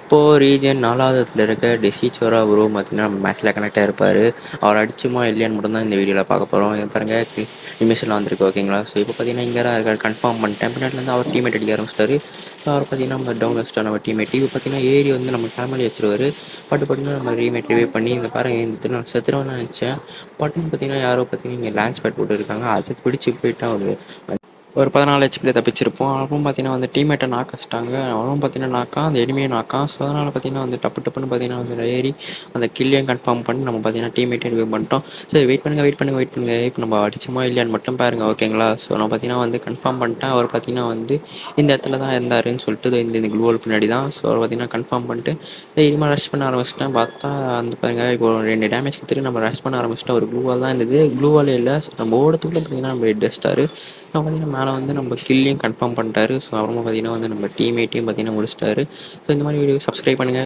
இப்போது ரீஜன் 4வது இருக்க டெசிச்சோரா ப்ரோ பார்த்தீங்கன்னா மேட்ச்சில் கனெக்ட் ஆகிருப்பார். அவர் அடிச்சுமா இல்லையான்னு மட்டும் தான் இந்த வீடியோவில் பார்க்க போகிறோம். பாருங்க நிமிஷம்லாம் வந்திருக்கு ஓகேங்களா. ஸோ இப்போ பார்த்தீங்கன்னா இங்கே தான் இருக்கார், கன்ஃபார்ம் பண்ணிட்டேன். பின்னாடிலேருந்து அவர் டீமேட் அடிக்க ஆரம்பிச்சிட்டாரு. ஸோ அவர் பார்த்தீங்கன்னா நம்ம டவுன் வச்சிட்டோம் நம்ம டீமேட். இப்போ பார்த்தீங்கன்னா ஏரி வந்து நம்ம ஃபேமிலி வச்சிருவார். பட்டு நம்ம ரீமேட் ரிவே பண்ணி இந்த பாருங்க இந்த செத்துருவேன்னு நினச்சேன். பட்டுன்னு பார்த்தீங்கன்னா யாரோ பார்த்தீங்கன்னா இங்கே லான்ச் பேட் போட்டு இருக்காங்க. அதை பிடிச்சி போயிட்டா ஒரு 14 ஹெச்பியில் தப்பிச்சிருப்போம். அப்புறம் பார்த்தீங்கன்னா வந்து டீமேட்டை நாக் வச்சிட்டாங்க. அவனும் பார்த்தீங்கன்னா நாக்கான், அந்த எனிமையை நாக்கான். ஸோ அதனால் பார்த்தீங்கன்னா வந்து டப்புன்னு பார்த்தீங்கன்னா வந்து ஏறி அந்த கில்லையும் கன்ஃபார்ம் பண்ணி நம்ம பார்த்தீங்கன்னா டீமேட்டை ரிவ்யூ பண்ணிட்டோம். சரி வெயிட் பண்ணுங்கள். இப்போ நம்ம அடிச்சோமா இல்லையான்னு மட்டும் பாருங்கள் ஓகேங்களா. ஸோ நான் பார்த்தீங்கன்னா வந்து கன்ஃபார்ம் பண்ணிட்டேன். அவர் பார்த்தீங்கன்னா வந்து இந்த இடத்துல தான் இருந்தாருன்னு சொல்லிட்டு இந்த க்ளூவால் பின்னாடி தான். ஸோ அவர் பார்த்தீங்கன்னா கன்ஃபார்ம் பண்ணிட்டு இனிமேல் ரஷ் பண்ண ஆரம்பிச்சிட்டேன். பார்த்தா வந்து பாருங்கள் இப்போ 2 டேமேஜ் கொடுத்துட்டு நம்ம ரஷ் பண்ண ஆரம்பிச்சிட்டோம். ஒரு க்ளூவால் தான் இருந்தது. க்ளூவாலே இல்லை, நம்ம ஓடத்துக்குள்ளே பார்த்தீங்கன்னா நம்ம ஹெட் அடிச்சிட்டாரு. ஸோ பார்த்தீங்கன்னா மேலே வந்து நம்ம கில்லையும் கன்ஃபார்ம் பண்ணிட்டாரு. ஸோ அப்புறமா பார்த்தீங்கன்னா வந்து நம்ம டீமேட்டையும் பார்த்தீங்கன்னா முடிச்சிட்டாரு. ஸோ இந்த மாதிரி வீடியோ சப்ஸ்கிரைப் பண்ணுங்கள்.